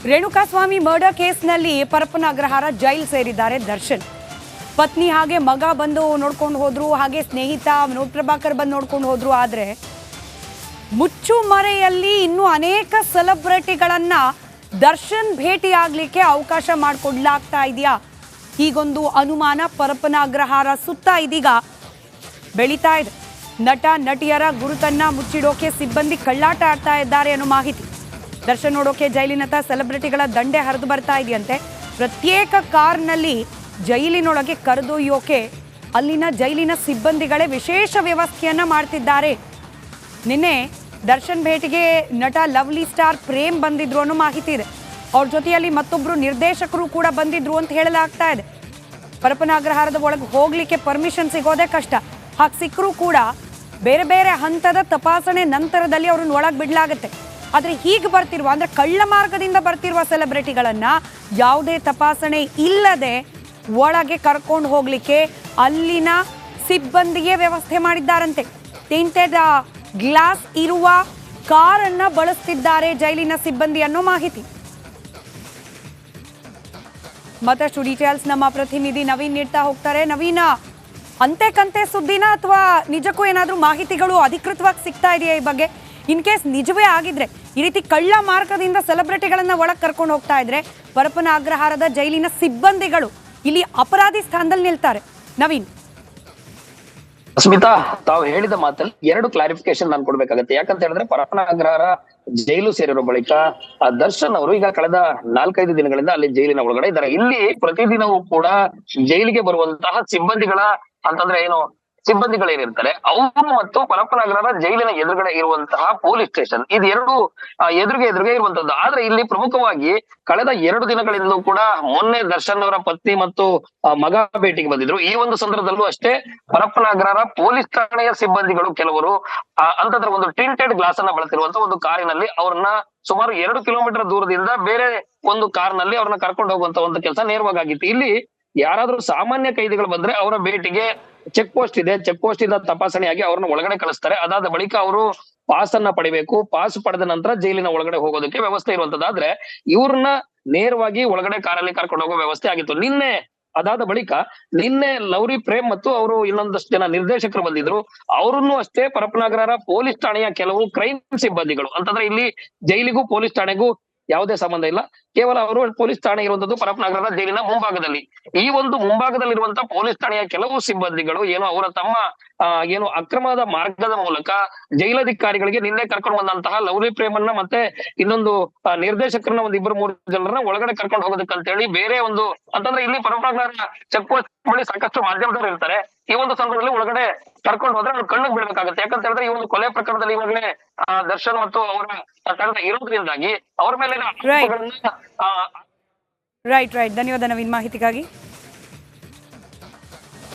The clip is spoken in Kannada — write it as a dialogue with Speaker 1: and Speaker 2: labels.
Speaker 1: ರೇಣುಕಾಸ್ವಾಮಿ ಮರ್ಡರ್ ಕೇಸ್ನಲ್ಲಿ ಪರಪ್ಪನ ಅಗ್ರಹಾರ ಜೈಲು ಸೇರಿದ್ದಾರೆ ದರ್ಶನ್. ಪತ್ನಿ ಹಾಗೆ ಮಗ ಬಂದು ನೋಡ್ಕೊಂಡು ಹೋದ್ರು, ಹಾಗೆ ಸ್ನೇಹಿತ ವಿನೋದ್ ಪ್ರಭಾಕರ್ ಬಂದು ನೋಡ್ಕೊಂಡು ಹೋದ್ರು. ಆದರೆ ಮುಚ್ಚು ಮರೆಯಲ್ಲಿ ಇನ್ನೂ ಅನೇಕ ಸೆಲೆಬ್ರಿಟಿಗಳನ್ನ ದರ್ಶನ್ ಭೇಟಿ ಆಗ್ಲಿಕ್ಕೆ ಅವಕಾಶ ಮಾಡಿಕೊಡ್ಲಾಗ್ತಾ ಇದೆಯಾ? ಹೀಗೊಂದು ಅನುಮಾನ ಪರಪ್ಪನ ಅಗ್ರಹಾರ ಸುತ್ತ ಇದೀಗ ಬೆಳೀತಾ ಇದೆ. ನಟ ನಟಿಯರ ಗುರುತನ್ನ ಮುಚ್ಚಿಡೋಕೆ ಸಿಬ್ಬಂದಿ ಕಳ್ಳಾಟ ಆಡ್ತಾ ಇದ್ದಾರೆ ಅನ್ನೋ ಮಾಹಿತಿ. ದರ್ಶನ್ ನೋಡೋಕೆ ಜೈಲಿನತ್ತ ಸೆಲೆಬ್ರಿಟಿಗಳ ದಂಡೆ ಹರಿದು ಬರ್ತಾ ಇದೆಯಂತೆ. ಪ್ರತ್ಯೇಕ ಕಾರ್ನಲ್ಲಿ ಜೈಲಿನೊಳಗೆ ಕರೆದೊಯ್ಯೋಕೆ ಅಲ್ಲಿನ ಜೈಲಿನ ಸಿಬ್ಬಂದಿಗಳೇ ವಿಶೇಷ ವ್ಯವಸ್ಥೆಯನ್ನ ಮಾಡ್ತಿದ್ದಾರೆ. ನಿನ್ನೆ ದರ್ಶನ್ ಭೇಟಿಗೆ ನಟ ಲವ್ಲಿ ಸ್ಟಾರ್ ಪ್ರೇಮ್ ಬಂದಿದ್ರು ಅನ್ನೋ ಮಾಹಿತಿ ಇದೆ. ಅವ್ರ ಜೊತೆಯಲ್ಲಿ ಮತ್ತೊಬ್ರು ನಿರ್ದೇಶಕರು ಕೂಡ ಬಂದಿದ್ರು ಅಂತ ಹೇಳಲಾಗ್ತಾ ಇದೆ. ಪರಪ್ಪನ ಅಗ್ರಹಾರದ ಒಳಗೆ ಹೋಗ್ಲಿಕ್ಕೆ ಪರ್ಮಿಷನ್ ಸಿಗೋದೇ ಕಷ್ಟ. ಹಾಗೆ ಸಿಕ್ಕರೂ ಕೂಡ ಬೇರೆ ಬೇರೆ ಹಂತದ ತಪಾಸಣೆ ನಂತರದಲ್ಲಿ ಅವ್ರನ್ನ ಒಳಗೆ ಬಿಡಲಾಗುತ್ತೆ. ಆದರೆ ಹೀಗೆ ಬರ್ತಿರುವ, ಅಂದರೆ ಕಳ್ಳ ಮಾರ್ಗದಿಂದ ಬರ್ತಿರುವ ಸೆಲೆಬ್ರಿಟಿಗಳನ್ನ ಯಾವುದೇ ತಪಾಸಣೆ ಇಲ್ಲದೆ ಒಳಗೆ ಕರ್ಕೊಂಡು ಹೋಗ್ಲಿಕ್ಕೆ ಅಲ್ಲಿನ ಸಿಬ್ಬಂದಿಗೆ ವ್ಯವಸ್ಥೆ ಮಾಡಿದ್ದಾರಂತೆ. ಟಿಂಟೆಡ್ ಗ್ಲಾಸ್ ಇರುವ ಕಾರನ್ನ ಬಳಸ್ತಿದ್ದಾರೆ ಜೈಲಿನ ಸಿಬ್ಬಂದಿ ಅನ್ನೋ ಮಾಹಿತಿ. ಮತ್ತಷ್ಟು ಡೀಟೇಲ್ಸ್ ನಮ್ಮ ಪ್ರತಿನಿಧಿ ನವೀನ್ ನೀಡ್ತಾ ಹೋಗ್ತಾರೆ. ನವೀನ, ಅಂತೆ ಕಂತೆ ಸುದ್ದಿನ ಅಥವಾ ನಿಜಕ್ಕೂ ಏನಾದರೂ ಮಾಹಿತಿಗಳು ಅಧಿಕೃತವಾಗಿ ಸಿಗ್ತಾ ಇದೆಯಾ ಈ ಬಗ್ಗೆ? ಇನ್ ಕೇಸ್ ನಿಜವೇ ಆಗಿದ್ರೆ, ಈ ರೀತಿ ಕಳ್ಳ ಮಾರ್ಗದಿಂದ ಸೆಲೆಬ್ರಿಟಿಗಳನ್ನ ಒಳಗೆ ಕರ್ಕೊಂಡು ಹೋಗ್ತಾ ಇದ್ರೆ ಪರಪ್ಪನ ಅಗ್ರಹಾರದ ಜೈಲಿನ ಸಿಬ್ಬಂದಿಗಳು ಇಲ್ಲಿ ಅಪರಾಧಿ ಸ್ಥಾನದಲ್ಲಿ ನಿಲ್ತಾರೆ. ನವೀನ್,
Speaker 2: ಸ್ಮಿತಾ, ತಾವು ಹೇಳಿದ ಮಾತಲ್ಲಿ ಎರಡು ಕ್ಲಾರಿಫಿಕೇಶನ್ ನಾನು ಕೊಡ್ಬೇಕಾಗತ್ತೆ. ಯಾಕಂತ ಹೇಳಿದ್ರೆ ಪರಪ್ಪನ ಅಗ್ರಹಾರ ಜೈಲು ಸೇರಿರೋ ಬಳಿಕ ದರ್ಶನ್ ಅವರು ಈಗ ಕಳೆದ 4-5 ದಿನಗಳಿಂದ ಅಲ್ಲಿ ಜೈಲಿನ ಒಳಗಡೆ ಇದ್ದಾರೆ. ಇಲ್ಲಿ ಪ್ರತಿದಿನವೂ ಕೂಡ ಜೈಲಿಗೆ ಬರುವಂತಹ ಸಿಬ್ಬಂದಿಗಳ ಅಂತಂದ್ರೆ ಏನು ಸಿಬ್ಬಂದಿಗಳೇನಿರ್ತಾರೆ ಅವರು ಮತ್ತು ಪರಪ್ಪನ ಅಗ್ರಹಾರ ಜೈಲಿನ ಎದುರುಗಡೆ ಇರುವಂತಹ ಪೊಲೀಸ್ ಸ್ಟೇಷನ್, ಇದು ಎರಡು ಎದುರಿಗೆ ಇರುವಂತದ್ದು. ಆದ್ರೆ ಇಲ್ಲಿ ಪ್ರಮುಖವಾಗಿ ಕಳೆದ 2 ದಿನಗಳಿಂದಲೂ ಕೂಡ ಮೊನ್ನೆ ದರ್ಶನ್ ಅವರ ಪತ್ನಿ ಮತ್ತು ಮಗ ಭೇಟಿಗೆ ಬಂದಿದ್ರು. ಈ ಒಂದು ಸಂದರ್ಭದಲ್ಲೂ ಅಷ್ಟೇ ಪರಪ್ಪನ ಅಗ್ರಹಾರ ಪೊಲೀಸ್ ಠಾಣೆಯ ಸಿಬ್ಬಂದಿಗಳು ಕೆಲವರು ಅಂತಂದ್ರೆ ಒಂದು ಟಿಂಟೆಡ್ ಗ್ಲಾಸ್ ಅನ್ನ ಬಳಸಿರುವಂತಹ ಒಂದು ಕಾರಿನಲ್ಲಿ ಅವ್ರನ್ನ ಸುಮಾರು 2 ಕಿಲೋಮೀಟರ್ ದೂರದಿಂದ ಬೇರೆ ಒಂದು ಕಾರ್ನಲ್ಲಿ ಅವ್ರನ್ನ ಕರ್ಕೊಂಡು ಹೋಗುವಂತ ಒಂದು ಕೆಲಸ ನೇರವಾಗಿ ಆಗಿತ್ತು. ಇಲ್ಲಿ ಯಾರಾದ್ರೂ ಸಾಮಾನ್ಯ ಕೈದಿಗಳು ಬಂದ್ರೆ ಅವರ ಭೇಟಿಗೆ ಚೆಕ್ ಪೋಸ್ಟ್ ಇದೆ, ಚೆಕ್ ಪೋಸ್ಟ್ ಇಂದ ತಪಾಸಣೆಯಾಗಿ ಅವ್ರನ್ನ ಒಳಗಡೆ ಕಳಿಸ್ತಾರೆ. ಅದಾದ ಬಳಿಕ ಅವರು ಪಾಸ್ ಅನ್ನ ಪಡಿಬೇಕು. ಪಾಸ್ ಪಡೆದ ನಂತರ ಜೈಲಿನ ಒಳಗಡೆ ಹೋಗೋದಕ್ಕೆ ವ್ಯವಸ್ಥೆ ಇರುವಂತದ್ದಾದ್ರೆ ಇವ್ರನ್ನ ನೇರವಾಗಿ ಒಳಗಡೆ ಕಾರಲ್ಲಿ ಕರ್ಕೊಂಡು ಹೋಗೋ ವ್ಯವಸ್ಥೆ ಆಗಿತ್ತು. ಅದಾದ ಬಳಿಕ ನಿನ್ನೆ ಲವ್ಲಿ ಪ್ರೇಮ್ ಮತ್ತು ಅವರು ಇನ್ನೊಂದಷ್ಟು ಜನ ನಿರ್ದೇಶಕರು ಬಂದಿದ್ರು. ಅವರನ್ನು ಅಷ್ಟೇ ಪರಪ್ಪನ ಅಗ್ರಹಾರ ಪೊಲೀಸ್ ಠಾಣೆಯ ಕೆಲವು ಕ್ರೈಮ್ ಸಿಬ್ಬಂದಿಗಳು, ಅಂತಂದ್ರೆ ಇಲ್ಲಿ ಜೈಲಿಗೂ ಪೊಲೀಸ್ ಠಾಣೆಗೂ ಯಾವುದೇ ಸಂಬಂಧ ಇಲ್ಲ, ಕೇವಲ ಅವರು ಪೊಲೀಸ್ ಠಾಣೆ ಇರುವಂತದ್ದು ಪರಪ್ಪನ ಅಗ್ರಹಾರ ಜೈಲಿನ ಮುಂಭಾಗದಲ್ಲಿ. ಈ ಒಂದು ಮುಂಭಾಗದಲ್ಲಿರುವಂತಹ ಪೊಲೀಸ್ ಠಾಣೆಯ ಕೆಲವು ಸಿಬ್ಬಂದಿಗಳು ಏನು ಅವರ ತಮ್ಮ ಏನು ಅಕ್ರಮದ ಮಾರ್ಗದ ಮೂಲಕ ಜೈಲಧಿಕಾರಿಗಳಿಗೆ ನಿನ್ನೆ ಕರ್ಕೊಂಡು ಬಂದಂತಹ ಲವ್ಲಿ ಪ್ರೇಮನ್ನ ಮತ್ತೆ ಇನ್ನೊಂದು ನಿರ್ದೇಶಕರನ್ನ 1-2-3 ಜನರನ್ನ ಒಳಗಡೆ ಕರ್ಕೊಂಡು ಹೋಗೋದಕ್ಕಂತ ಹೇಳಿ ಬೇರೆ ಒಂದು ಅಂತಂದ್ರೆ ಇಲ್ಲಿ ಪರಪ್ಪನ ಅಗ್ರಹಾರ ಚೆಕ್ ಪೋಸ್ಟ್ ಬಳಿ ಸಾಕಷ್ಟು ಮಾಧ್ಯಮದವರು ಇರ್ತಾರೆ. ಈ ಒಂದು ಸಂದರ್ಭದಲ್ಲಿ ಒಳಗಡೆ ಕರ್ಕೊಂಡು ಹೋದ್ರೆ ಅವ್ರು ಕಣ್ಣಿಗೆ ಬೀಳ್ಬೇಕಾಗುತ್ತೆ. ಯಾಕಂತ ಹೇಳಿದ್ರೆ ಈ ಒಂದು ಕೊಲೆ ಪ್ರಕರಣದಲ್ಲಿ ಇವಾಗಲೇ ದರ್ಶನ್ ಮತ್ತು ಅವರ ತಂಡ ಇರೋದ್ರಿಂದಾಗಿ ಅವ್ರ ಮೇಲೆ
Speaker 1: ರೈಟ್. ಧನ್ಯವಾದ ನವೀನ್ ಮಾಹಿತಿಗಾಗಿ.